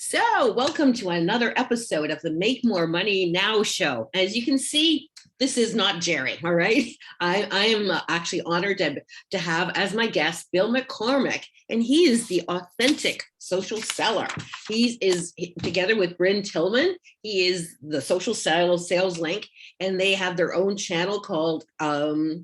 So, welcome to another episode of the Make More Money Now show. As you can see, this is not Gerry, all right? I am actually honored to have as my guest Bill McCormick, and he is the authentic social seller. Together with Bryn Tillman, he is the social sales link, and they have their own channel called, I'll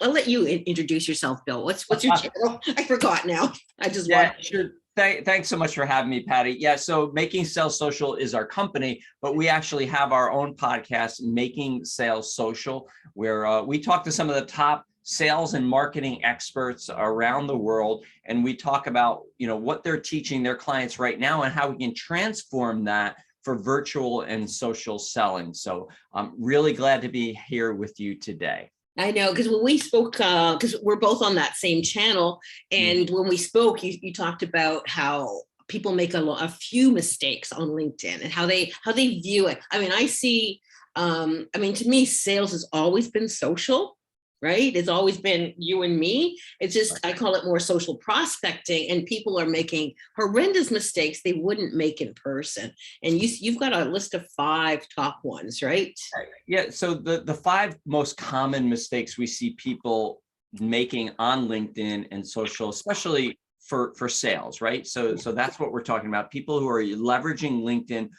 let you introduce yourself, Bill. What's your channel? I forgot now. I just watched. Sure. Thanks so much for having me, Patti. Yeah, so Making Sales Social is our company, but we actually have our own podcast, Making Sales Social, where we talk to some of the top sales and marketing experts around the world, and we talk about what they're teaching their clients right now and how we can transform that for virtual and social selling. So I'm really glad to be here with you today. I know, because when we spoke, because we're both on that same channel, and when we spoke, you talked about how people make a few mistakes on LinkedIn and how they view it. I mean, to me, sales has always been social, right? It's always been you and me. It's just, I call it more social prospecting, and people are making horrendous mistakes they wouldn't make in person. And you've got a list of 5 top ones, right? Yeah, so the 5 most common mistakes we see people making on LinkedIn and social, especially for sales, right? So that's what we're talking about. People who are leveraging LinkedIn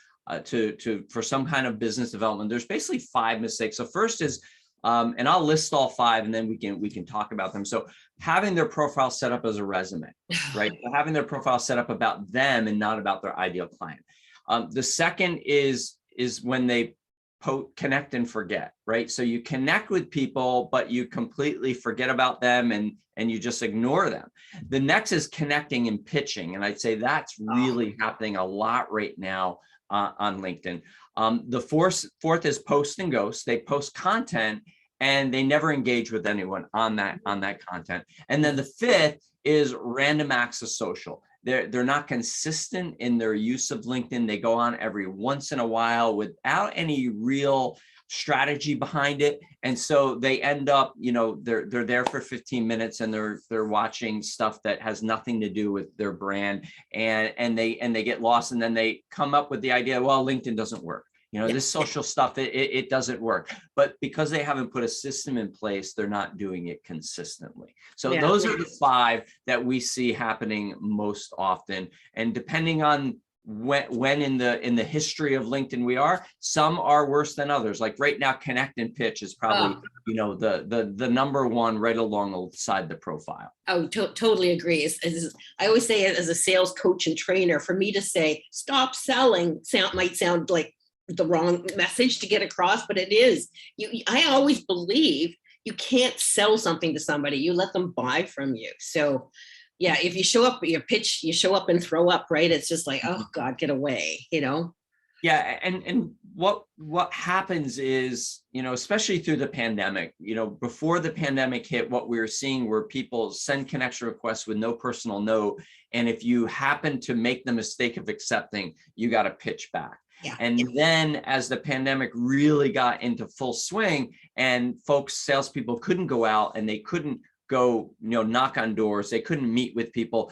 for some kind of business development. There's basically 5 mistakes. So first is, and I'll list all 5, and then we can talk about them. So having their profile set up as a resume, right? So having their profile set up about them and not about their ideal client. The second is when they connect and forget, right? So you connect with people, but you completely forget about them and you just ignore them. The next is connecting and pitching, and I'd say that's really happening a lot right now on LinkedIn. The fourth is post and ghost. They post content and they never engage with anyone on that content. And then the 5th is random acts of social. They're not consistent in their use of LinkedIn. They go on every once in a while without any real strategy behind it. And so they end up, they're there for 15 minutes and they're watching stuff that has nothing to do with their brand, and they get lost, and then they come up with the idea, well, LinkedIn doesn't work. This social stuff, it doesn't work. But because they haven't put a system in place, they're not doing it consistently. So those are the 5 that we see happening most often. And depending on when in the history of LinkedIn we are, some are worse than others. Like right now, connect and pitch is probably the number 1 right alongside the profile. Oh, totally agree. I always say, as a sales coach and trainer, for me to say stop selling might sound like the wrong message to get across, but it is. I always believe you can't sell something to somebody. You let them buy from you. So yeah, if you show up, your pitch, you show up and throw up, right? It's just like, oh God, get away, Yeah, and what happens is, especially through the pandemic, before the pandemic hit, what we were seeing were people send connection requests with no personal note, and if you happen to make the mistake of accepting, you got to pitch back. Yeah. And then as the pandemic really got into full swing, and salespeople couldn't go out and they couldn't go, knock on doors, they couldn't meet with people.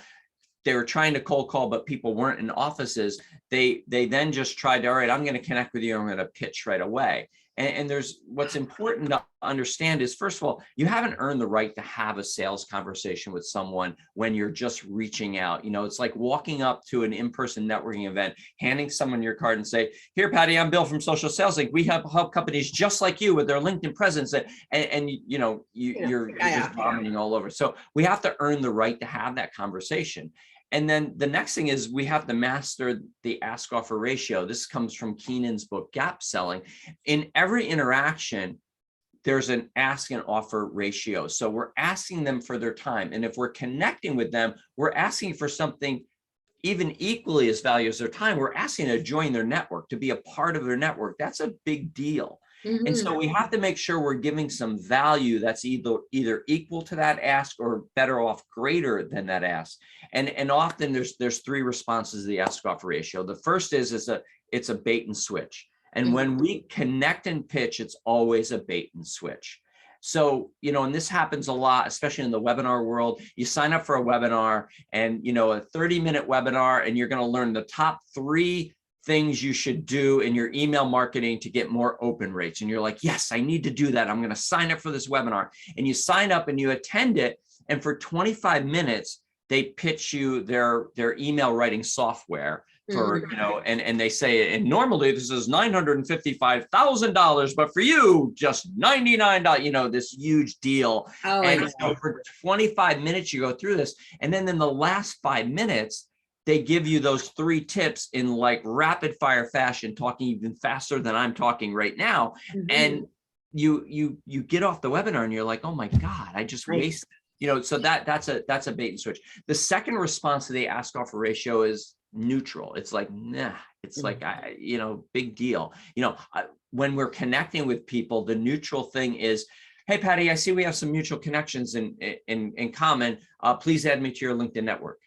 They were trying to cold call, but people weren't in offices. They then just tried, all right, I'm going to connect with you. I'm going to pitch right away. And there's what's important to understand is, first of all, you haven't earned the right to have a sales conversation with someone when you're just reaching out. It's like walking up to an in-person networking event, handing someone your card and say, here, Patti, I'm Bill from Social Sales Link. We help companies just like you with their LinkedIn presence. And you're just vomiting all over. So we have to earn the right to have that conversation. And then the next thing is we have to master the ask offer ratio. This comes from Keenan's book, Gap Selling. In every interaction, there's an ask and offer ratio. So we're asking them for their time. And if we're connecting with them, we're asking for something even equally as valuable as their time. We're asking to join their network, to be a part of their network. That's a big deal. Mm-hmm. And so we have to make sure we're giving some value that's either equal to that ask or better off, greater than that ask. And often there's 3 responses to the ask offer ratio. The first is it's a bait and switch. And when we connect and pitch, it's always a bait and switch. So, and this happens a lot, especially in the webinar world. You sign up for a webinar and, a 30-minute webinar, and you're going to learn the top 3 things you should do in your email marketing to get more open rates. And you're like, yes, I need to do that. I'm going to sign up for this webinar. And you sign up and you attend it. And for 25 minutes, they pitch you their email writing software for, and they say, and normally this is $955,000, but for you, just $99, this huge deal. And so for 25 minutes, you go through this. And then in the last 5 minutes, they give you those 3 tips in like rapid fire fashion, talking even faster than I'm talking right now. And you get off the webinar and you're like, oh my God, I just wasted, so that's a bait and switch. The second response to the ask offer ratio is neutral. It's like, nah, it's like, big deal. When we're connecting with people, the neutral thing is, hey, Patti, I see we have some mutual connections in common. Please add me to your LinkedIn network.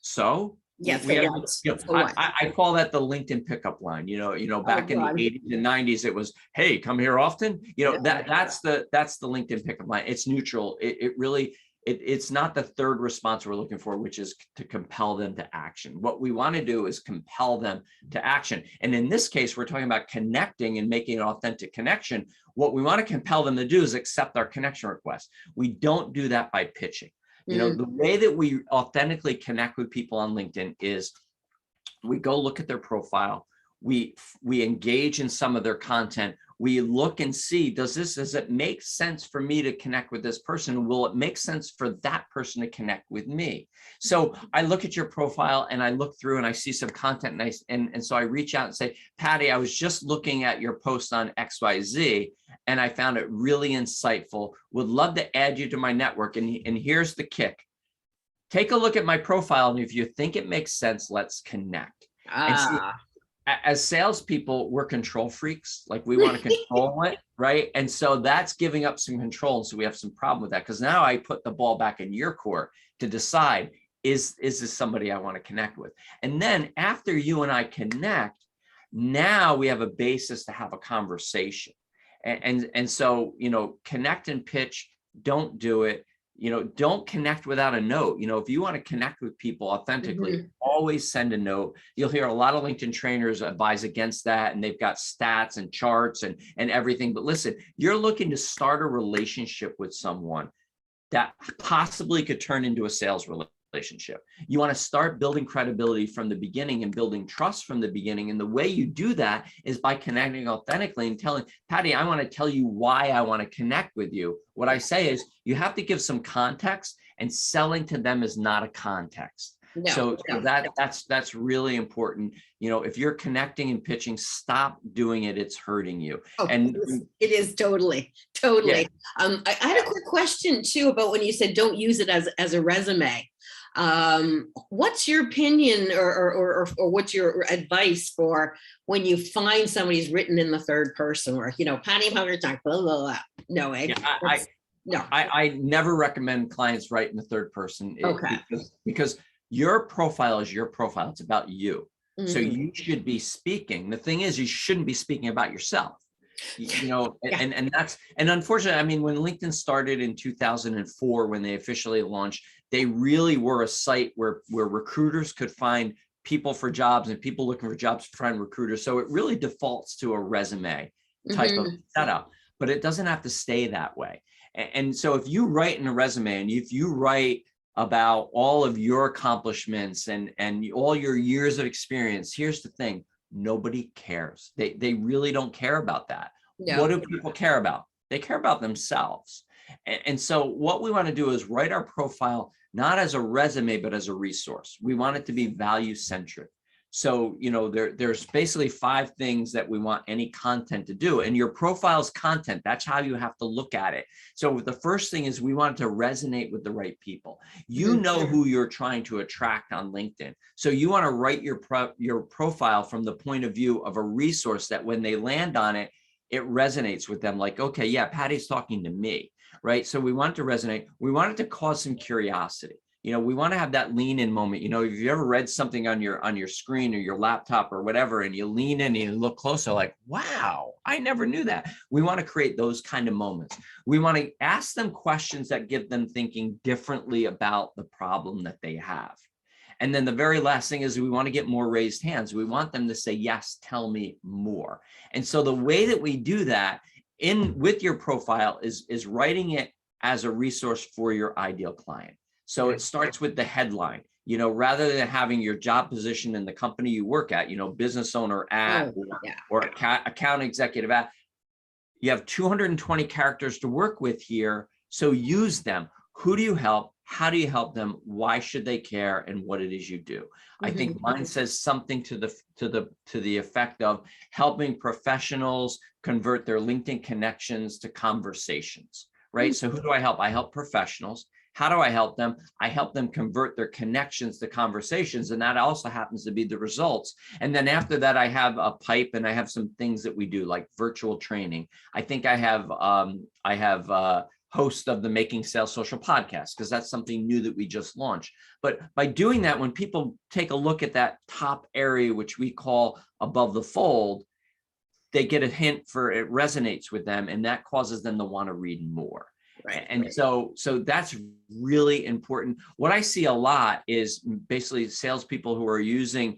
So yes, I call that the LinkedIn pickup line. Back in the 80s and 90s, it was, hey, come here often. That's the LinkedIn pickup line. It's neutral. It's not the third response we're looking for, which is to compel them to action. What we want to do is compel them to action. And in this case, we're talking about connecting and making an authentic connection. What we want to compel them to do is accept our connection request. We don't do that by pitching. The way that we authentically connect with people on LinkedIn is we go look at their profile. We engage in some of their content. We look and see, does it make sense for me to connect with this person? Will it make sense for that person to connect with me? So I look at your profile and I look through and I see some content and so I reach out and say, Patti, I was just looking at your post on XYZ and I found it really insightful. Would love to add you to my network. And here's the kick. Take a look at my profile. And if you think it makes sense, let's connect. And see, as salespeople, we're control freaks. Like we want to control it, right? And so that's giving up some control. And so we have some problem with that because now I put the ball back in your court to decide, is this somebody I want to connect with? And then after you and I connect, now we have a basis to have a conversation. And so, connect and pitch, don't do it. Don't connect without a note. If you want to connect with people authentically, always send a note. You'll hear a lot of LinkedIn trainers advise against that, and they've got stats and charts and everything. But listen, you're looking to start a relationship with someone that possibly could turn into a sales relationship. You want to start building credibility from the beginning and building trust from the beginning. And the way you do that is by connecting authentically and telling, Patti, I want to tell you why I want to connect with you. What I say is you have to give some context, and selling to them is not a context. So that's really important. If you're connecting and pitching, stop doing it. It's hurting you. And it is totally. Yeah. I had a quick question too about when you said don't use it as a resume. What's your opinion or what's your advice for when you find somebody's written in the third person or, Patti Pokorchak, blah, blah, blah. No way. Yeah, I never recommend clients write in the third person. Because your profile is your profile. It's about you. So you should be speaking. The thing is, you shouldn't be speaking about yourself. And unfortunately, when LinkedIn started in 2004, when they officially launched, they really were a site where recruiters could find people for jobs and people looking for jobs find recruiters. So it really defaults to a resume type of setup, but it doesn't have to stay that way. And so if you write in a resume and if you write about all of your accomplishments and all your years of experience, here's the thing. Nobody cares. They really don't care about that. No. What do people care about? They care about themselves. And so what we want to do is write our profile, not as a resume, but as a resource. We want it to be value centric. So, there's basically 5 things that we want any content to do, and your profile's content. That's how you have to look at it. So the first thing is we want it to resonate with the right people. You know who you're trying to attract on LinkedIn. So you want to write your profile from the point of view of a resource that when they land on it, it resonates with them. Like, okay, yeah, Patti's talking to me, right? So we want it to resonate. We want it to cause some curiosity. We want to have that lean in moment. If you ever read something on your screen or your laptop or whatever, and you lean in and you look closer, like, wow, I never knew that. We want to create those kind of moments. We want to ask them questions that get them thinking differently about the problem that they have. And then the very last thing is we want to get more raised hands. We want them to say, yes, tell me more. And so the way that we do that with your profile is writing it as a resource for your ideal client. So it starts with the headline, rather than having your job position in the company you work at, business owner at, or account executive at. You have 220 characters to work with here. So use them. Who do you help? How do you help them? Why should they care? And what it is you do. I think mine says something to the effect of helping professionals convert their LinkedIn connections to conversations, right? So who do I help? I help professionals. How do I help them? I help them convert their connections to conversations. And that also happens to be the results. And then after that, I have a pipe and I have some things that we do like virtual training. I think I have host of the Making Sales Social podcast, because that's something new that we just launched. But by doing that, when people take a look at that top area, which we call above the fold, they get a hint for it resonates with them, and that causes them to want to read more. And so that's really important. What I see a lot is basically salespeople who are using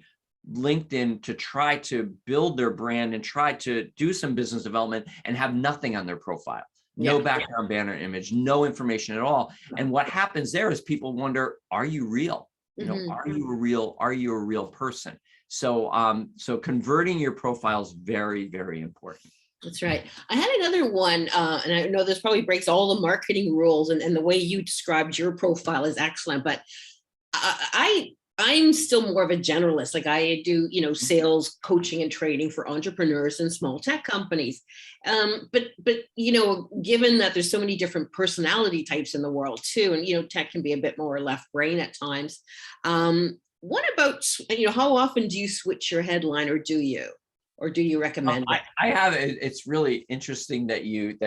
LinkedIn to try to build their brand and try to do some business development and have nothing on their profile. No background banner image, no information at all. And what happens there is people wonder, are you real? Are you a real person? So converting your profile is very, very important. That's right. I had another one, and I know this probably breaks all the marketing rules, and the way you described your profile is excellent, but I'm still more of a generalist. Like I do, sales coaching and training for entrepreneurs and small tech companies. But given that there's so many different personality types in the world too, and, tech can be a bit more left brain at times. What about, how often do you switch your headline, or do you recommend it? I have. It's really interesting that you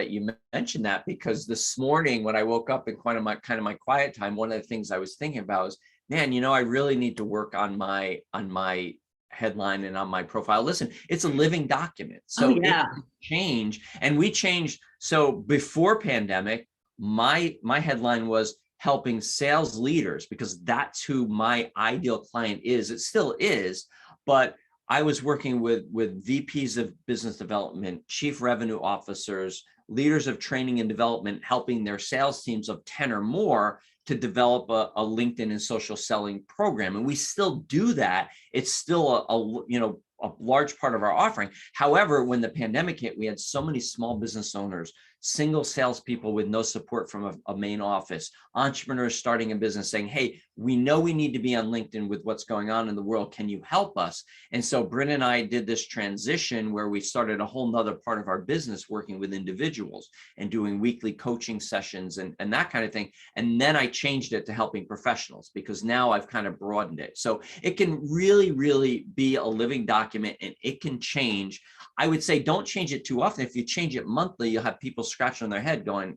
mentioned that, because this morning when I woke up in kind of my quiet time, one of the things I was thinking about was, man, I really need to work on my headline and on my profile. Listen, it's a living document. So it can change, and we changed. So before pandemic, my headline was helping sales leaders, because that's who my ideal client is. It still is, but I was working with VPs of business development, chief revenue officers, leaders of training and development, helping their sales teams of 10 or more to develop a LinkedIn and social selling program. And we still do that. It's still a large part of our offering. However, when the pandemic hit, we had so many small business owners, single salespeople with no support from a main office, entrepreneurs starting a business saying, hey, we know we need to be on LinkedIn with what's going on in the world. Can you help us? And so Bryn and I did this transition where we started a whole nother part of our business working with individuals and doing weekly coaching sessions and that kind of thing. And then I changed it to helping professionals, because now I've kind of broadened it. So it can really, really be a living document, and it can change. I would say don't change it too often. If you change it monthly, you'll have people scratching their head going,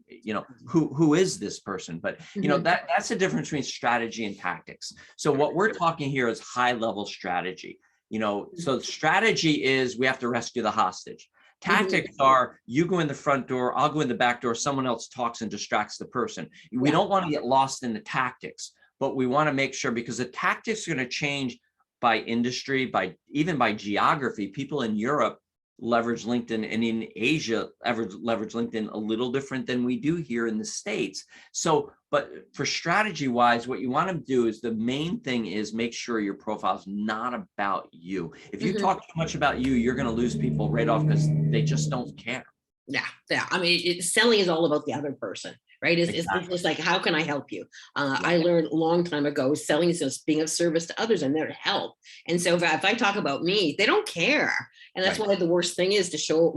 who is this person? But that's the difference between strategy and tactics. So what we're talking here is high level strategy. So strategy is we have to rescue the hostage. Tactics are you go in the front door, I'll go in the back door, someone else talks and distracts the person. We don't want to get lost in the tactics, but we want to make sure, because the tactics are going to change by industry, even by geography. People in Europe leverage LinkedIn, and in Asia leverage LinkedIn a little different than we do here in the States. So, but for strategy wise, what you want to do is the main thing is make sure your profile is not about you. If you talk too much about you, you're going to lose people right off, because they just don't care. Yeah. I mean, selling is all about the other person, right? It's just like, how can I help you? I learned a long time ago, selling is just being of service to others and there to help. And so if I talk about me, they don't care. And that's why the worst thing is to show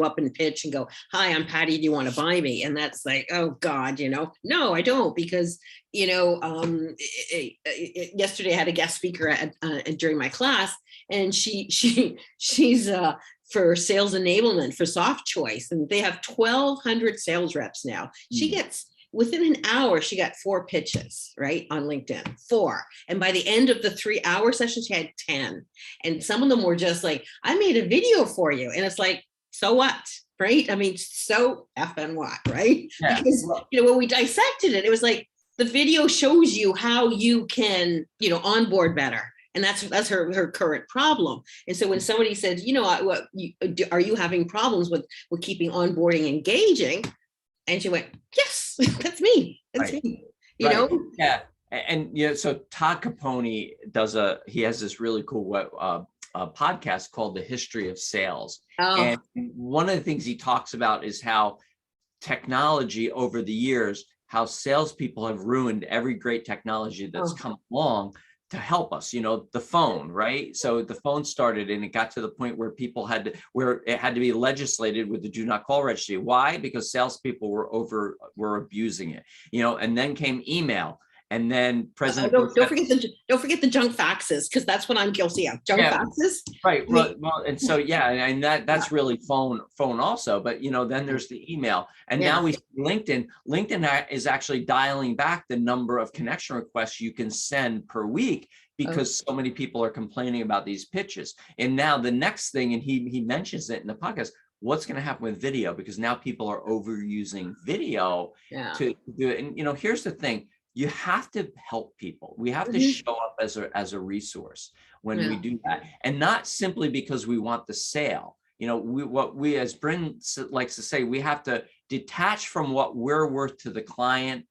up and pitch and go, hi, I'm Patti. Do you want to buy me? And that's like, oh God, no, I don't, because, yesterday I had a guest speaker during my class, and she's for sales enablement for Soft Choice, and they have 1,200 sales reps now. She gets within an hour, she got 4 pitches, right, on LinkedIn, 4. And by the end of the 3-hour session, she had 10. And some of them were just like, I made a video for you. And it's like, so what? Right? I mean, so effing what, right? Yeah. Because, when we dissected it, it was like the video shows you how you can, onboard better. And that's her current problem. And so when somebody says, are you having problems with keeping onboarding engaging? And she went, yes, that's me. That's me. You know? Yeah. And so Todd Capone he has this really cool podcast called The History of Sales. Oh. And one of the things he talks about is how technology over the years, how salespeople have ruined every great technology that's come along to help us, the phone, right? So the phone started and it got to the point where where it had to be legislated with the do not call registry. Why? Because salespeople were abusing it, and then came email. And then President don't forget the junk faxes, because that's what I'm guilty of. Junk faxes. Right. Well, and so and that's really phone also. But then there's the email, and now we see LinkedIn. LinkedIn is actually dialing back the number of connection requests you can send per week because so many people are complaining about these pitches. And now the next thing, and he mentions it in the podcast, what's going to happen with video, because now people are overusing video to do it. And here's the thing. You have to help people. We have to show up as a resource when we do that, and not simply because we want the sale. What we, as Bryn likes to say, we have to detach from what we're worth to the client,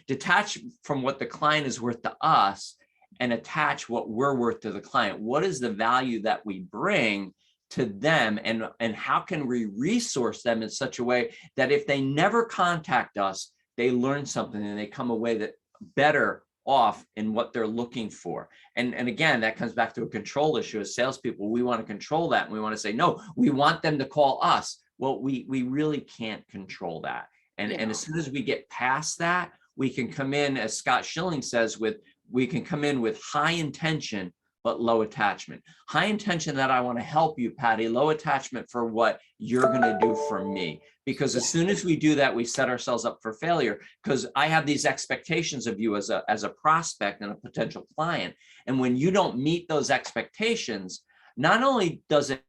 detach from what the client is worth to us, and attach what we're worth to the client. What is the value that we bring to them, and how can we resource them in such a way that if they never contact us, they learn something and they come away that better off in what they're looking for. And again, that comes back to a control issue. As salespeople, we want to control that. And we want to say, no, we want them to call us. Well, we really can't control that. And as soon as we get past that, we can come in, as Scott Schilling says, we can come in with high intention, but low attachment. High intention that I want to help you, Patti. Low attachment for what you're going to do for me. Because as soon as we do that, we set ourselves up for failure, because I have these expectations of you as a prospect and a potential client. And when you don't meet those expectations, not only does it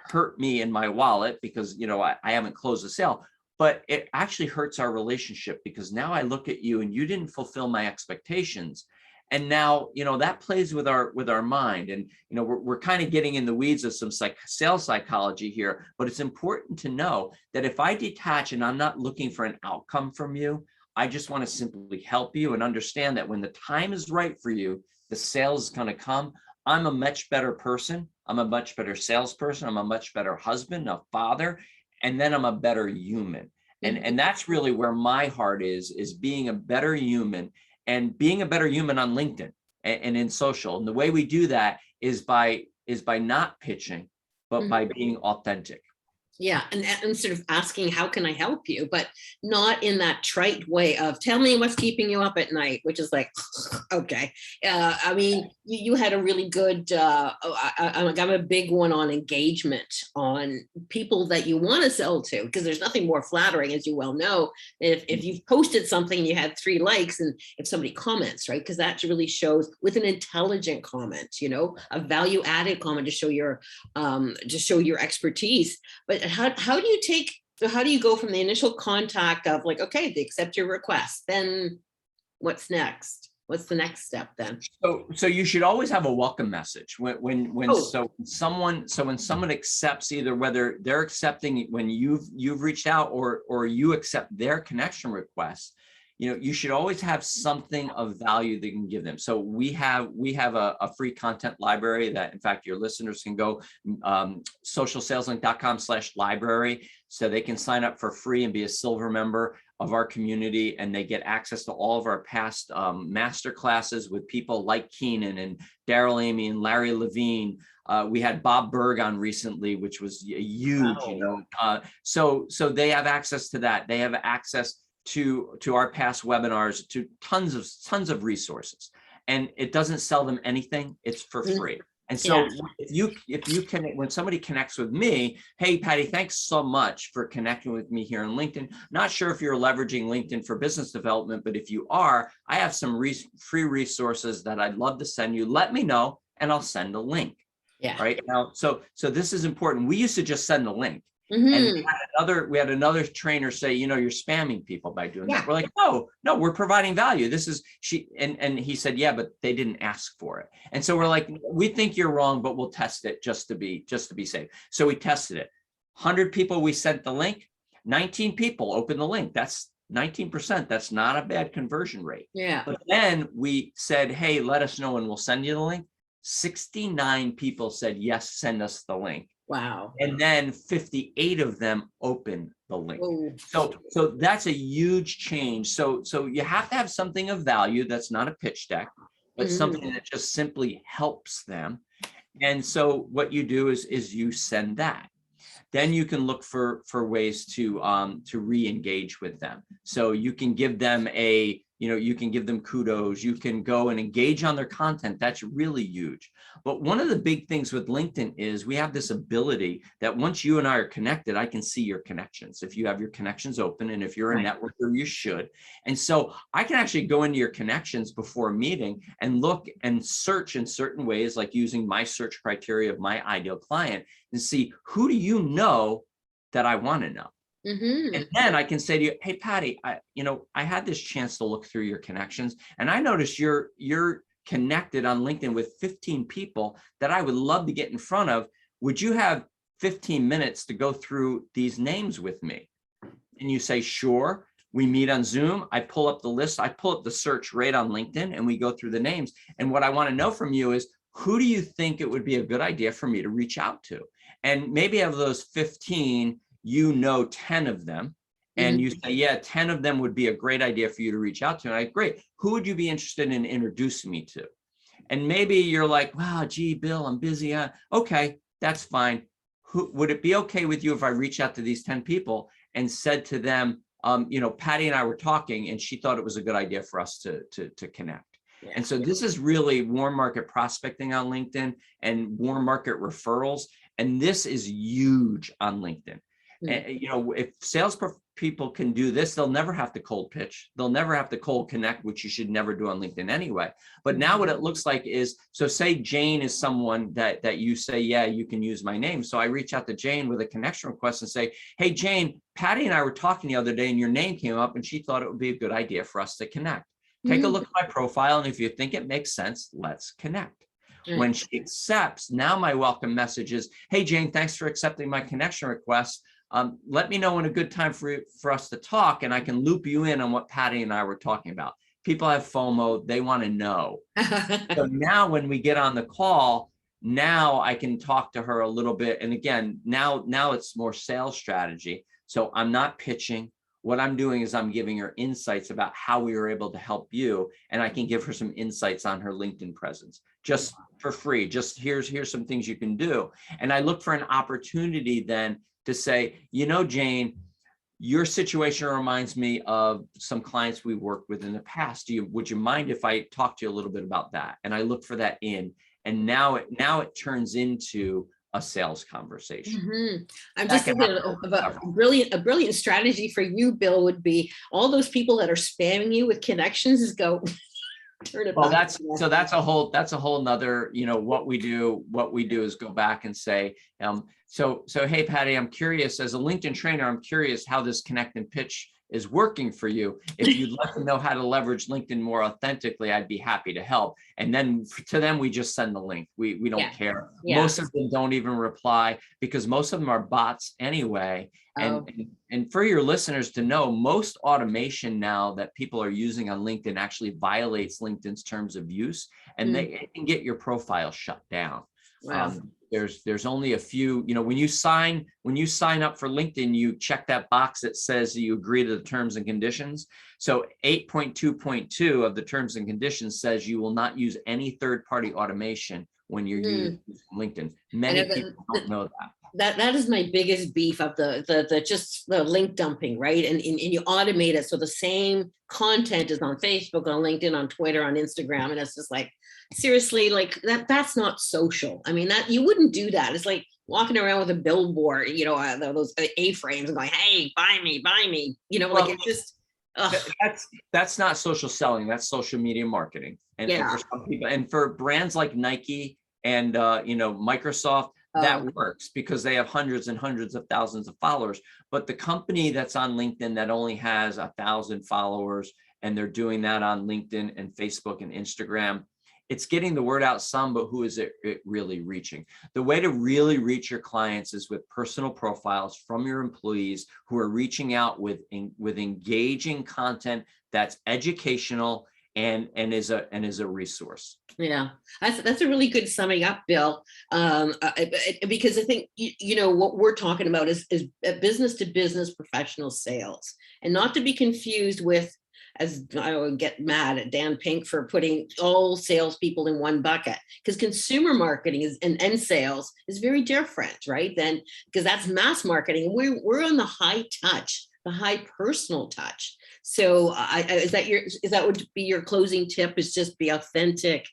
hurt me in my wallet because, I haven't closed the sale, but it actually hurts our relationship, because now I look at you and you didn't fulfill my expectations. And now, that plays with our mind. And, we're kind of getting in the weeds of some sales psychology here, but it's important to know that if I detach and I'm not looking for an outcome from you, I just want to simply help you and understand that when the time is right for you, the sale is going to come. I'm a much better person. I'm a much better salesperson. I'm a much better husband, a father, and then I'm a better human. And that's really where my heart is being a better human. And being a better human on LinkedIn and in social. And the way we do that is by not pitching, but by being authentic. Yeah. And sort of asking, how can I help you? But not in that trite way of tell me what's keeping you up at night, which is like, okay. I mean, you had a really good, I'm a big one on engagement, on people that you want to sell to, because there's nothing more flattering, as you well know, if you've posted something and you had 3 likes and if somebody comments, right? Because that really shows, with an intelligent comment, a value added comment to show your expertise. But how do you go from the initial contact of like, okay, they accept your request, then what's next? What's the next step then? So you should always have a welcome message when someone accepts, either whether they're accepting when you've reached out or you accept their connection request, you should always have something of value that you can give them. So we have a free content library that, in fact, your listeners can go socialsaleslink.com/library, so they can sign up for free and be a silver member of our community, and they get access to all of our past master classes with people like Keenan and Daryl Amy and Larry Levine. We had Bob Berg on recently, which was huge. Wow. So they have access to that. They have access to our past webinars, to tons of resources, and it doesn't sell them anything. It's for free. And so if you can, when somebody connects with me, hey, Patti, thanks so much for connecting with me here on LinkedIn. Not sure if you're leveraging LinkedIn for business development, but if you are, I have some free resources that I'd love to send you. Let me know and I'll send a link. Yeah. Right now. So this is important. We used to just send a link. Mm-hmm. And we had another trainer say, you're spamming people by doing that. We're like, no, we're providing value. This is and he said, yeah, but they didn't ask for it. And so we're like, we think you're wrong, but we'll test it just to be safe. So we tested it. 100 people, we sent the link, 19 people opened the link. That's 19%. That's not a bad conversion rate. Yeah. But then we said, hey, let us know and we'll send you the link. 69 people said, yes, send us the link. Wow. And then 58 of them open the link. Ooh. So that's a huge change. So you have to have something of value that's not a pitch deck, but something that just simply helps them. And so what you do is you send that. Then you can look for ways to re-engage with them. So you can give them you can give them kudos. You can go and engage on their content. That's really huge. But one of the big things with LinkedIn is we have this ability that once you and I are connected, I can see your connections. If you have your connections open, and if you're a networker, you should. And so I can actually go into your connections before a meeting and look and search in certain ways, like using my search criteria of my ideal client, and see, who do you know that I want to know? And then I can say to you, hey, Patti, I had this chance to look through your connections, and I noticed you're connected on LinkedIn with 15 people that I would love to get in front of. Would you have 15 minutes to go through these names with me? And you say, sure. We meet on Zoom. I pull up the list. I pull up the search right on LinkedIn, and we go through the names. And what I want to know from you is, who do you think it would be a good idea for me to reach out to? And maybe of those 15, 10 of them, and you say, yeah, 10 of them would be a great idea for you to reach out to. And great. Who would you be interested in introducing me to? And maybe you're like, wow, gee, Bill, I'm busy. Okay, that's fine. Would it be okay with you if I reach out to these 10 people and said to them, Patti and I were talking, and she thought it was a good idea for us to connect. Yeah. And so this is really warm market prospecting on LinkedIn and warm market referrals. And this is huge on LinkedIn. And, if sales people can do this, they'll never have to cold pitch. They'll never have to cold connect, which you should never do on LinkedIn anyway. But now what it looks like is, so say Jane is someone that you say, yeah, you can use my name. So I reach out to Jane with a connection request and say, hey, Jane, Patti and I were talking the other day and your name came up and she thought it would be a good idea for us to connect. Take a look at my profile. And if you think it makes sense, let's connect. When she accepts, now my welcome message is, hey, Jane, thanks for accepting my connection request. Let me know when a good time for us to talk, and I can loop you in on what Patti and I were talking about. People have FOMO. They want to know. So now when we get on the call, now I can talk to her a little bit. And again, now it's more sales strategy. So I'm not pitching. What I'm doing is I'm giving her insights about how we were able to help you. And I can give her some insights on her LinkedIn presence just for free. Just here's some things you can do. And I look for an opportunity then to say, Jane, your situation reminds me of some clients we worked with in the past. Would you mind if I talk to you a little bit about that? And I look for that in, and now it turns into a sales conversation. I'm just thinking of a brilliant strategy for you, Bill, would be all those people that are spamming you with connections is go turn it. Well, that's a whole nother, what we do is go back and say, so hey, Patti, I'm curious, as a LinkedIn trainer, I'm curious how this connect and pitch is working for you. If you'd like to know how to leverage LinkedIn more authentically, I'd be happy to help. And then to them, we just send the link. We don't care. Yeah. Most of them don't even reply because most of them are bots anyway. And for your listeners to know, most automation now that people are using on LinkedIn actually violates LinkedIn's terms of use, and they can get your profile shut down. Wow. There's only a few, when you sign up for LinkedIn, you check that box that says you agree to the terms and conditions. So 8.2.2 of the terms and conditions says you will not use any third-party automation when you're using LinkedIn. Many people don't know that. That is my biggest beef of the link dumping, right? And you automate it so the same content is on Facebook, on LinkedIn, on Twitter, on Instagram, and it's just like, seriously, like that's not social. I mean, that you wouldn't do that. It's like walking around with a billboard, those A-frames and going, hey, buy me, like Well, it's just, ugh, that's not social selling. That's social media marketing. And for yeah. some people, and for brands like Nike and Microsoft, that Oh, works because they have hundreds and hundreds of thousands of followers. But the company that's on LinkedIn that only has 1,000 followers, and they're doing that on LinkedIn and Facebook and Instagram, it's getting the word out some, but who is it really reaching? The way to really reach your clients is with personal profiles from your employees who are reaching out with engaging content that's educational and is a resource. yeah, that's a really good summing up, Bill. Because I think what we're talking about is business to business professional sales, and not to be confused with, as I would get mad at Dan Pink for putting all salespeople in one bucket, because consumer marketing is and sales is very different, right? Then because that's mass marketing, we're on the high touch, the high personal touch. So is that would be your closing tip? Is just be authentic,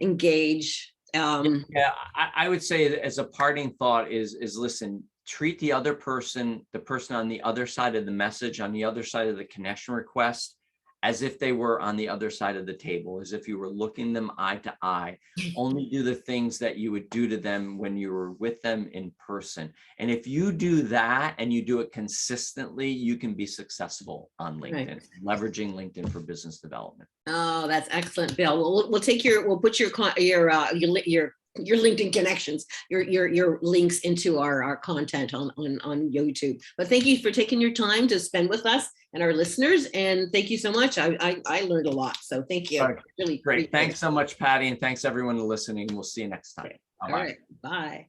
engage. Yeah, I would say that as a parting thought is listen, treat the person on the other side of the message, on the other side of the connection request, as if they were on the other side of the table, as if you were looking them eye to eye. Only do the things that you would do to them when you were with them in person. And if you do that and you do it consistently, you can be successful on LinkedIn, Right. leveraging LinkedIn for business development. Oh, that's excellent, Bill. We'll put your LinkedIn connections, your links into our content on YouTube. But thank you for taking your time to spend with us and our listeners. And thank you so much. I learned a lot. So thank you. Right. Really Great. Thanks so much, Patti. And thanks everyone listening. We'll see you next time. Okay. All Bye-bye. right. Bye.